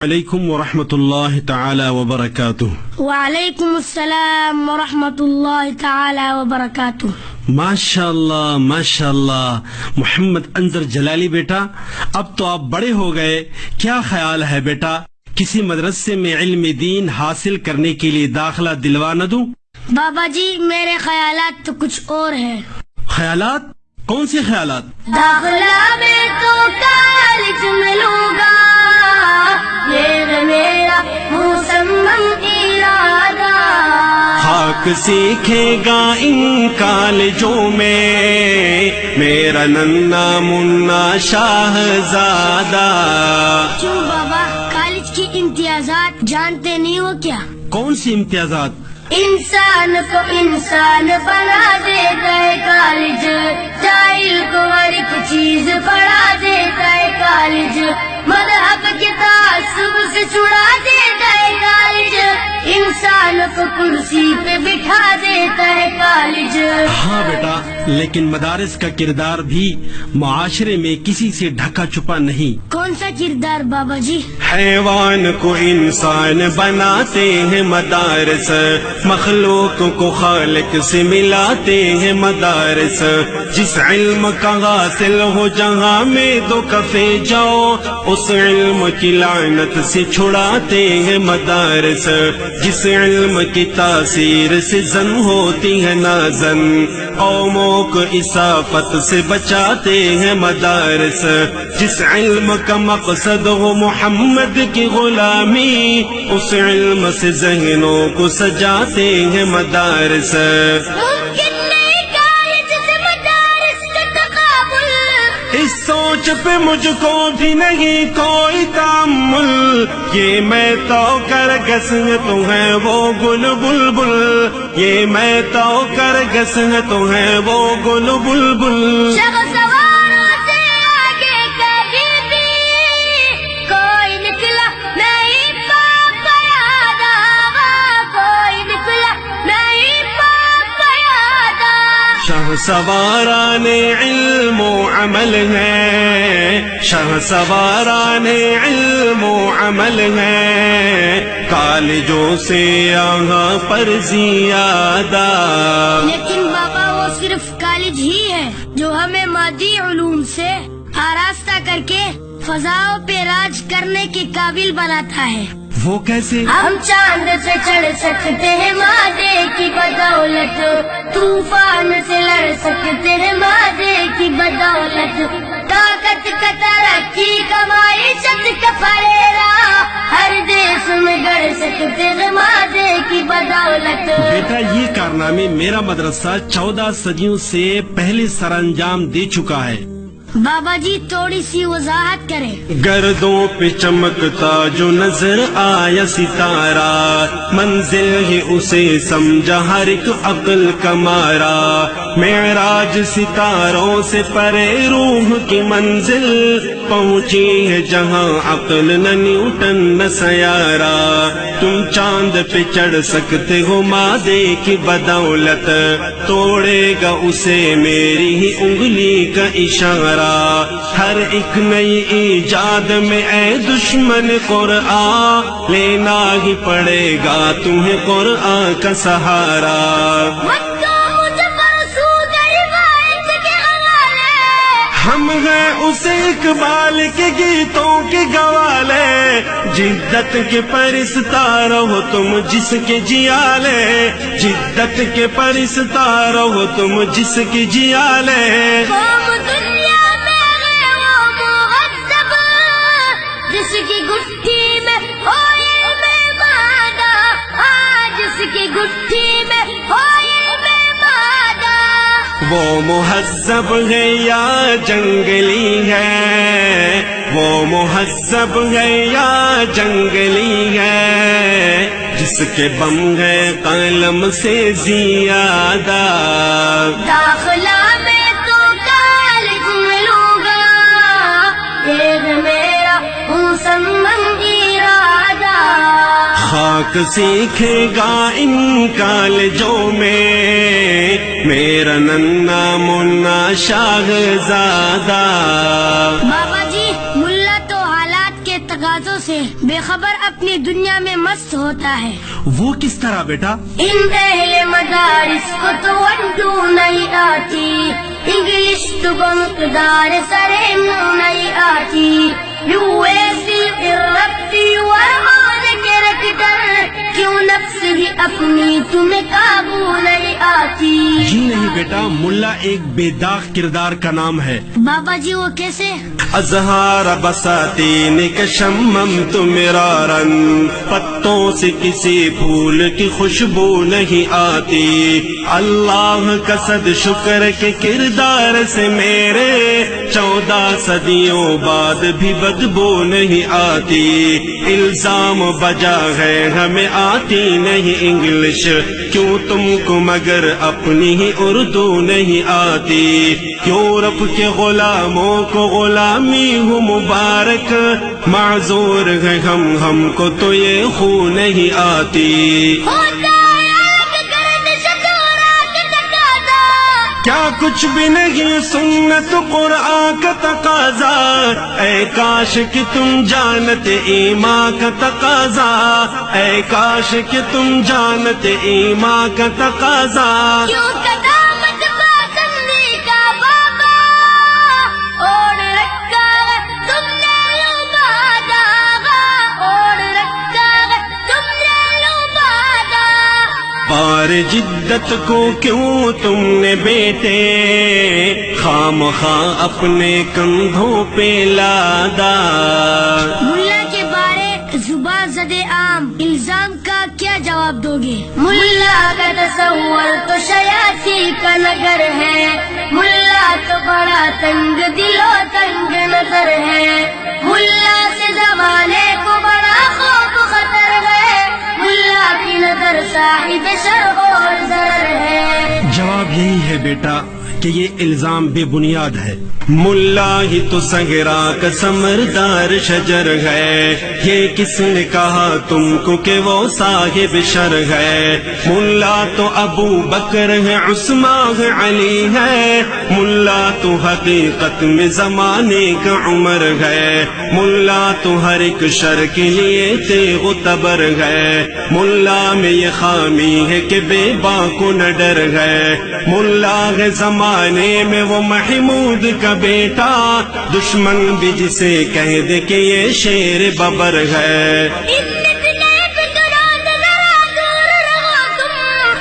علیکم ورحمۃ اللہ تعالی وبرکاتہ۔ وعلیکم السلام ورحمۃ اللہ تعالی وبرکاتہ۔ ماشاء اللہ محمد انظر جلالی بیٹا، اب تو آپ بڑے ہو گئے، کیا خیال ہے بیٹا کسی مدرسے میں علم دین حاصل کرنے کے لیے داخلہ دلوا نہ دوں؟ بابا جی میرے خیالات تو کچھ اور ہیں۔ خیالات؟ کون سے خیالات؟ داخلہ میں تو کالج میں لوں گا، یہ میرا مصمم ارادہ۔ خاک سیکھے گا ان کالجوں میں میرا ننا منا شاہزادہ۔ کیوں بابا، کالج کی امتیازات جانتے نہیں ہو کیا؟ کون سی امتیازات؟ انسان کو انسان بنا دیتا ہے کالج، جاہل کو ہر ایک چیز پڑھا دیتا ہے کالج، مذہب کے تعصب سے چھڑا دیتا ہے کالج، انسان کو کرسی پہ بٹھا دیتا ہے کالج۔ ہاں بیٹا، لیکن مدارس کا کردار بھی معاشرے میں کسی سے ڈھکا چھپا نہیں۔ کون سا کردار بابا جی؟ حیوان کو انسان بناتے ہیں مدارس، مخلوق کو خالق سے ملاتے ہیں مدارس، جس علم کا حاصل ہو جہاں میں دو کفے جاؤ اس علم کی لعنت سے چھڑاتے ہیں مدارس، جس علم کی تاثیر سے زن ہوتی ہے نازن، قوموں کو اسافت سے بچاتے ہیں مدارس، جس علم کا مقصد ہو محمد کی غلامی اس علم سے ذہنوں کو سجاتے ہیں مدارس۔ ممکن نہیں کالج سے مدارس کا تقابل، اس سوچ پہ مجھ کو بھی نہیں کوئی تامل، یہ میں تو کر گس تو ہے وہ گل بلبل، یہ میں تو کر گس تو ہے وہ گل بلبل۔ سواروں سے آگے کبھی بھی کوئی نکلا نہیں پاک پیادہ، کوئی نکلا نہیں پاک پیادہ۔ شاہ سواران علم و عمل ہے، شاہ سواران علم و عمل ہے، کالجوں سے یہاں پر زیادہ۔ لیکن بابا وہ صرف کالج ہی ہے جو ہمیں مادی علوم سے آراستہ کر کے فضاؤں پہ راج کرنے کے قابل بناتا ہے۔ وہ کیسے؟ ہم چاند سے چڑھ سکتے ہیں مادے کی بدولت، طوفان سے لڑ سکتے ہیں مادے کی بدولت، طاقت کا ترقی کا معیشت کا پھیلا ہر دیش میں گڑ سکتے ہیں مادے کی بدولت۔ بیٹا یہ کارنامے میرا مدرسہ 14 صدیوں سے پہلے سر انجام دے چکا ہے۔ بابا جی تھوڑی سی وضاحت کریں۔ گردوں پہ چمکتا جو نظر آیا ستارہ، منزل ہی اسے سمجھا ہر ایک عقل کا مارا، معراج ستاروں سے پرے روح کی منزل، پہنچی ہے جہاں عقل نہ نیوٹن نہ سیارہ، تم چاند پہ چڑھ سکتے ہو مادے کی بدولت، توڑے گا اسے میری ہی انگلی کا اشارہ، ہر ایک نئی ایجاد میں اے دشمن قرآن، لینا ہی پڑے گا تمہیں قرآن کا سہارا۔ ہم ہیں اسے اقبال کے گیتوں کے گوالے، جدت کے پرستار ہو تم جس کے جیالے، جدت کے پرستار ہو تم جس کے جیالے۔ جس کی گٹھی میں ہوئے میں مادہ، جس کی گٹھی میں ہوئے میں مادہ۔ وہ مہذب ہے یا جنگلی ہے، وہ مہذب ہے یا جنگلی ہے، جس کے بم ہے قلم سے زیادہ۔ داخلہ میں تو کالج میں لوں گا، یہ میرا مصمم ارادہ۔ خاک سیکھے گا ان کالجوں میں میرا ننا منا شاہزادہ۔ بابا جی ملا تو حالات کے تقاضوں سے بے خبر اپنی دنیا میں مست ہوتا ہے. وہ کس طرح بیٹا؟ ان اہل مدارس کو تو 1 2 نہیں آتی, انگلش تو بمقدار سرے منہ نہیں آتی. یو ایسی رکھتی ورمان کریکٹر, کیوں نفس بھی اپنی تمہیں قابو نہیں آتی. جی نہیں بیٹا, ملا ایک بے داغ کردار کا نام ہے. بابا جی وہ کیسے؟ ازہار بساتین کا شممت مرارن, پتوں سے کسی پھول کی خوشبو نہیں آتی. اللہ کا صد شکر کے کردار سے میرے 14 صدیوں بعد بھی بدبو نہیں آتی. الزام بجا ہے ہمیں آتی نہیں انگلش, کیوں تم کو مگر اپنی ہی اردو نہیں آتی. یورپ کے غلاموں کو غلامی ہو مبارک, معذور ہے ہم کو تو یہ خو نہیں آتی. کیا کچھ بھی نہیں سنت قرآن کا تقاضا, اے کاش کہ تم جانتے ایمان کا تقاضا, اے کاش کہ تم جانتے ایمان کا تقاضا. پار جدت کو کیوں تم نے بیٹے خام خواہ اپنے کندھوں پہ لادا. ملا کے بارے زبان زدے عام الزام کا کیا جواب دو گے؟ ملا کا تصور تو شیاسی کا نگر ہے, ملا تو بڑا تنگ دل و تنگ نظر ہے. ملا سے زمانے کو بڑا خوف خطر ہے, ملا کی نظر صاحب شرح اور ضرر ہے. جواب یہی ہے بیٹا کہ یہ الزام بے بنیاد ہے. ملا ہی تو صحرا کا ثمردار شجر ہے, یہ کس نے کہا تم کو کہ وہ صاحب شر ہے. ملا تو ابو بکر ہے, عثمان ہے, علی ہے. ملا تو حقیقت میں زمانے کا عمر ہے. ملا تو ہر ایک شر کے لیے تیغ و تبر ہے. ملا میں یہ خامی ہے کہ بے باکو نہ ڈر ہے. ملا ہے زمانے میں وہ محمود کا بیٹا, دشمن بھی جسے کہہ دے کہ یہ شیر ببر ہے.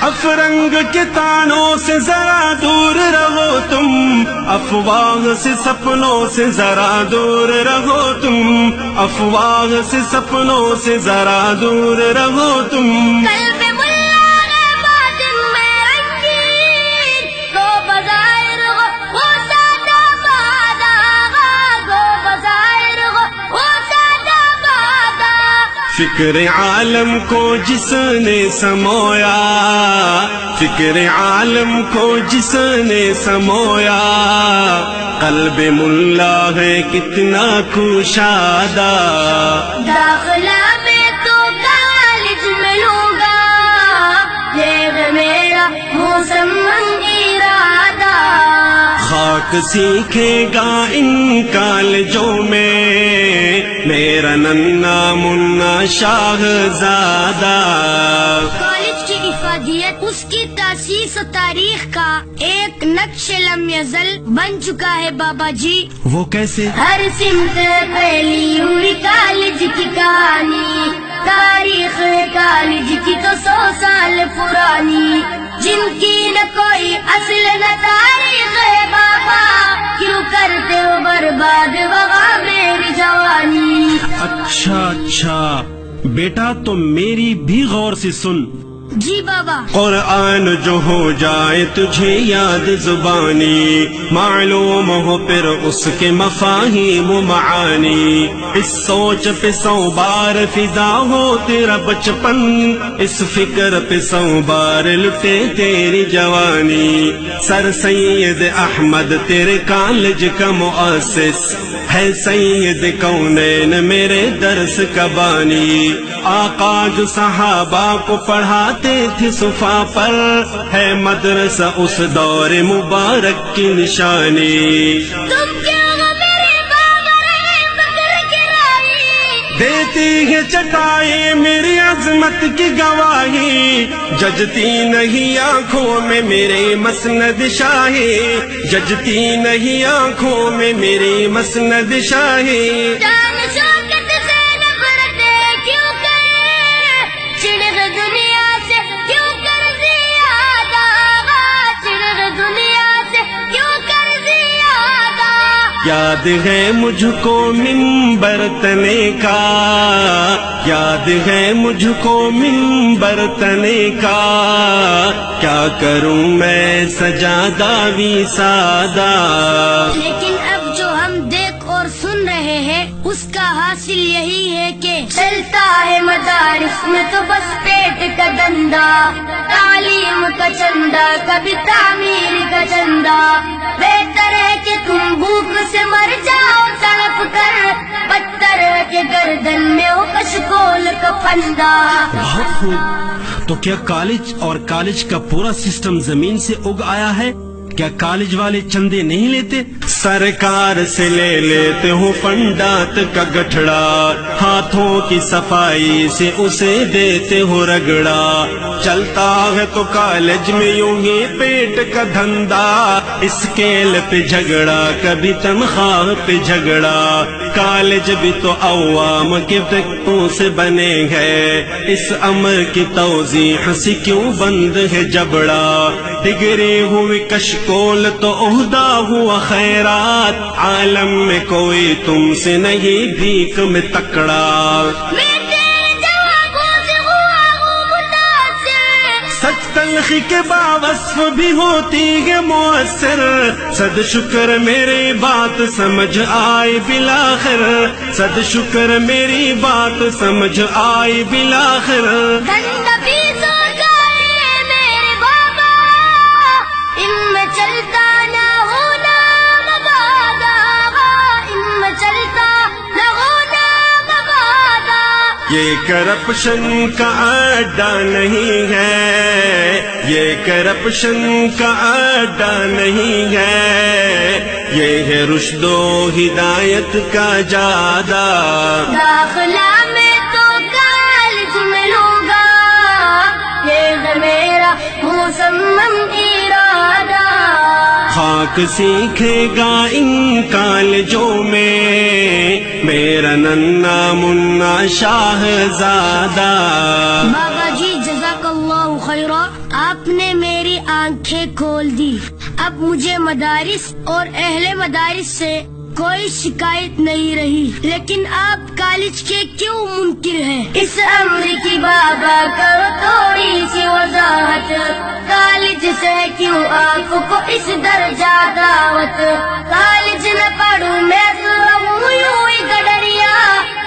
افرنگ کے تانوں سے ذرا دور رہو تم, افواہ سے سپنوں سے ذرا دور رہو تم, افواہ سے سپنوں سے ذرا دور رہو تم. فکر عالم کو جس نے سمویا, فکر عالم کو جس نے سمویا, قلب ملا ہے کتنا کشادہ. داخلہ میں تو کالج میں لوں گا, یہ میرا مسمن ارادہ. خاک سیکھے گا ان کالجوں میں میرا ننا منا شاہزادہ. کالج کی افادیت اس کی تاسیس و تاریخ کا ایک نقش لم یزل بن چکا ہے بابا جی. وہ کیسے؟ ہر سمت پھیلی ہوئی کالج کی کہانی, تاریخ کالج کی تو 100 سال پرانی. جن کی نہ کوئی اصل نہ تاریخ ہے بابا, کیوں کرتے ہو برباد وہاں میری جوانی. اچھا بیٹا, تو میری بھی غور سے سن. جی بابا. قرآن جو ہو جائے تجھے یاد زبانی, معلوم ہو پھر اس کے مفاہیم و معانی. اس سوچ پہ 100 بار فدا ہو تیرا بچپن, اس فکر پہ 100 بار لٹے تیری جوانی. سر سید احمد تیرے کالج کا مؤسس ہے, سید کونین میرے درس کا بانی. آقا جو صحابہ کو پڑھاتے تھے صفا پر, ہے مدرسہ اس دور مبارک کی نشانی. دیتی ہے چٹائیں میری عظمت کی گواہی، ججتی نہیں آنکھوں میں میرے مسند شاہی، ججتی نہیں آنکھوں میں میری مسند شاہی۔ جان شوکت سے نفرتیں کیوں کرے، چڑھ دنیا سے کیوں کر دیا داغا، چڑھ دنیا سے کیوں کر دیا داغا۔ یاد ہے مجھ کو منبر تنے کا، یاد ہے مجھ کو منبر تنے کا، کیا کروں میں سجادہ بھی سادہ۔ لیکن اب جو ہم دیکھ اور سن رہے ہیں اس کا حاصل یہی ہے کہ چلتا ہے مدارس میں تو بس پیٹ کا دندہ، تعلیم کا چندہ کبھی تعمیر کا چندہ۔ بہتر ہے کہ تم بھوک سے مر جاؤ تڑپ کر، پتھر کے گردن میں ہو کشکول کا پھندا۔ بہت خوب، تو کیا کالج اور کالج کا پورا سسٹم زمین سے اگ آیا ہے؟ کیا کالج والے چندے نہیں لیتے؟ سرکار سے لے لیتے ہو فنڈات کا گٹھڑا، ہاتھوں کی صفائی سے اسے دیتے ہو رگڑا۔ چلتا ہے تو کالج میں یوں ہی پیٹ کا دھندا، اسکیل پہ جھگڑا کبھی تنخواہ پہ جھگڑا۔ کالج بھی تو عوام کے فکروں سے بنے ہیں، اس امر کی توضیح سے کیوں بند ہے جبڑا۔ ڈگری ہوئی کشکول تو عہدہ ہوا خیرات، عالم میں کوئی تم سے نہیں بھیک میں تکڑا۔ میں تیرے جوابوں سے ہوا ہوں متاثر، سچ تلخی کے باوصف بھی ہوتی ہے مؤثر، صد شکر میری بات سمجھ آئی بالآخر، صد شکر میری بات سمجھ آئی بالآخر۔ دھندا بھی سو گئے میرے بابا، ان میں چلتا نہ ہونا مبادا، ان میں چلتا نہ ہونا مبادا۔ یہ کرپشن کا اڈا نہیں ہے، یہ کرپشن کا اڈا نہیں ہے، یہ ہے رشد و ہدایت کا جادہ۔ داخلہ میں تو کالج میں لوں گا، یہ ہے میرا مصمم ارادہ۔ خاک سیکھے گا ان کالجوں میں میرا ننا منا شاہزادہ۔ بابا جی جزاک اللہ خیرہ، آپ نے میری آنکھیں کھول دی۔ اب مجھے مدارس اور اہل مدارس سے کوئی شکایت نہیں رہی، لیکن آپ کالج کے کیوں منکر ہیں؟ اس امر کی بابا کرو تھوڑی سی وضاحت، کالج سے کیوں آپ کو اس درجہ دعوت؟ کالج نہ پڑھوں میں تو رہوں یوں ہی گڈریا،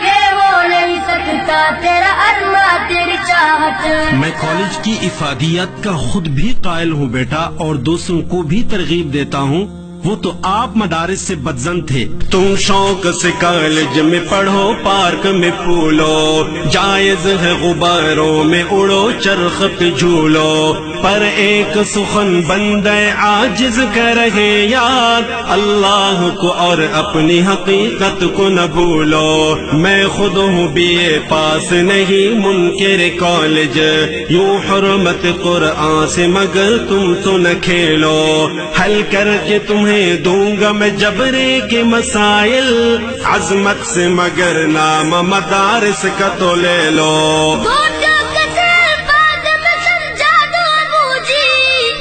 یہ ہو نہیں سکتا تیرا ارما تیری چاہت۔ میں کالج کی افادیت کا خود بھی قائل ہوں بیٹا، اور دوسروں کو بھی ترغیب دیتا ہوں۔ وہ تو آپ مدارس سے بدزن تھے، تم شوق سے کالج میں پڑھو، پارک میں پھولو، جائز ہے غباروں میں اڑو، چرخ پہ جھولو، پر ایک سخن بندے عاجز کر رہے یاد، اللہ کو اور اپنی حقیقت کو نہ بھولو۔ میں خود ہوں بی اے پاس نہیں منکر کالج، یوں حرمت قرآن سے مگر تم تو نہ کھیلو، حل کر کے تمہیں دوں گا میں جبرے کے مسائل، عظمت سے مگر نام مدارس کا تو لے لو۔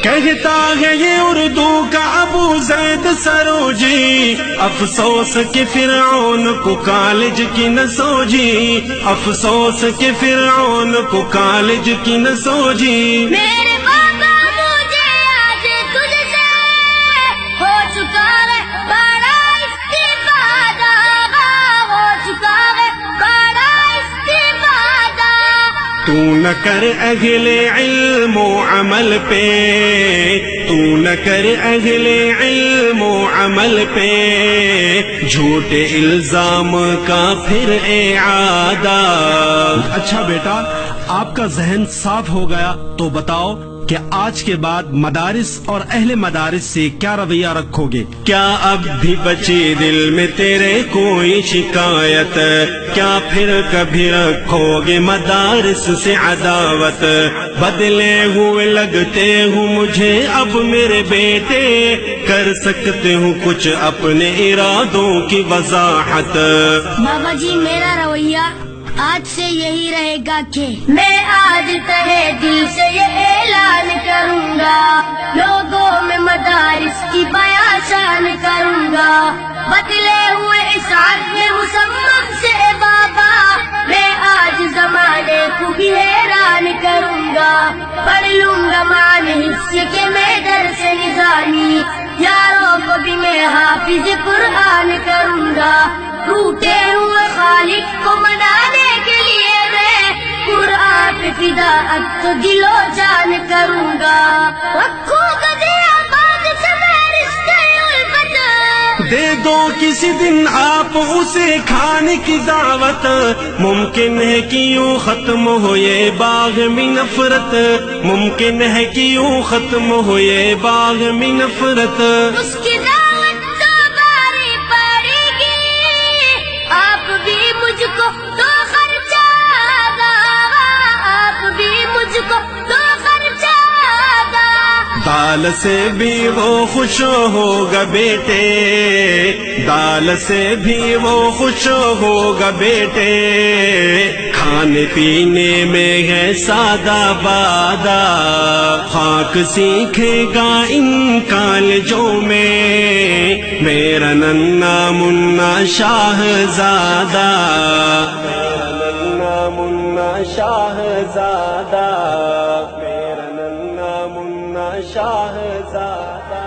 کہتا ہے یہ اردو کا ابو زید سروجی، افسوس کہ فرعون کو کالج کی نہ سوجی، افسوس کہ فرعون کو کالج کی نہ سوجی۔ میرے بابا مجھے آج تجھ سے ہو چکا ہے بڑا استفادہ، ہو چکا ہے بڑا استفادہ۔ تو نہ کر اہل علم و عمل پہ، تو نہ کر اہل علم و عمل پہ جھوٹے الزام کا پھر اعادہ۔ اچھا بیٹا، آپ کا ذہن صاف ہو گیا تو بتاؤ کہ آج کے بعد مدارس اور اہل مدارس سے کیا رویہ رکھو گے؟ کیا اب بھی بچی دل میں تیرے کوئی شکایت؟ کیا پھر کبھی رکھو گے مدارس سے عداوت؟ بدلے ہوئے لگتے ہوں مجھے اب میرے بیٹے، کر سکتے ہوں کچھ اپنے ارادوں کی وضاحت؟ بابا جی میرا رویہ آج سے یہی رہے گا کہ میں آج تہے دل سے یہ اعلان کروں گا، لوگوں میں مدارس کی بیان شان کروں گا، بدلے ہوئے اس عرض مسمم سے بابا میں آج زمانے کو بھی حیران کروں گا، پڑھ لوں گا مان حفظ کے میں درس نظامی، یاروں کو بھی میں حافظ قرآن کروں گا، ٹوٹے ہوئے خالق کو منانے کے لیے میں قرآن پہ فدا اب تو دل و جان کروں گا، رکھوں گا دیا بعد سے میں رشتے الفت، دے دو کسی دن آپ اسے کھانے کی دعوت، ممکن ہے کہ یوں ختم ہو یہ باغ میں نفرت، ممکن ہے کہ یوں ختم ہو یہ باغ میں نفرت، اس کی دعوت تو باری پڑے گی، آپ بھی مجھ کو تو خرچہ دو، آپ بھی مجھ کو تو خرچہ دو، دال سے بھی وہ خوش ہوگا بیٹے، دال سے بھی وہ خوش ہوگا بیٹے، کھانے پینے میں ہے سادہ بادہ، خاک سیکھے گا ان کالجوں میں میرا ننا منا شاہزادہ، میرا ننا منا شاہزادہ، میرا ننا منا شاہزادہ۔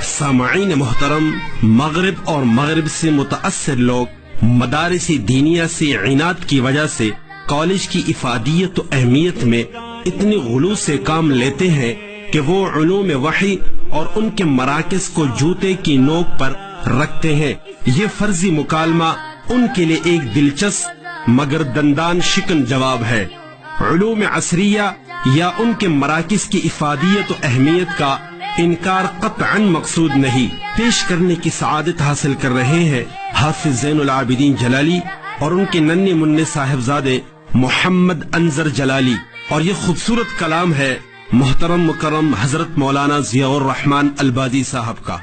سامعین محترم، مغرب اور مغرب سے متاثر لوگ مدارس دینیہ سے عناد کی وجہ سے کالج کی افادیت و اہمیت میں اتنی غلو سے کام لیتے ہیں کہ وہ علوم وحی اور ان کے مراکز کو جوتے کی نوک پر رکھتے ہیں۔ یہ فرضی مکالمہ ان کے لیے ایک دلچسپ مگر دندان شکن جواب ہے۔ علوم عصریہ یا ان کے مراکز کی افادیت و اہمیت کا انکار قطعاً مقصود نہیں۔ پیش کرنے کی سعادت حاصل کر رہے ہیں حافظ زین العابدین جلالی اور ان کے ننھے منھے صاحبزادے محمد انظر جلالی، اور یہ خوبصورت کلام ہے محترم مکرم حضرت مولانا ضیاء الرحمن البادی صاحب کا۔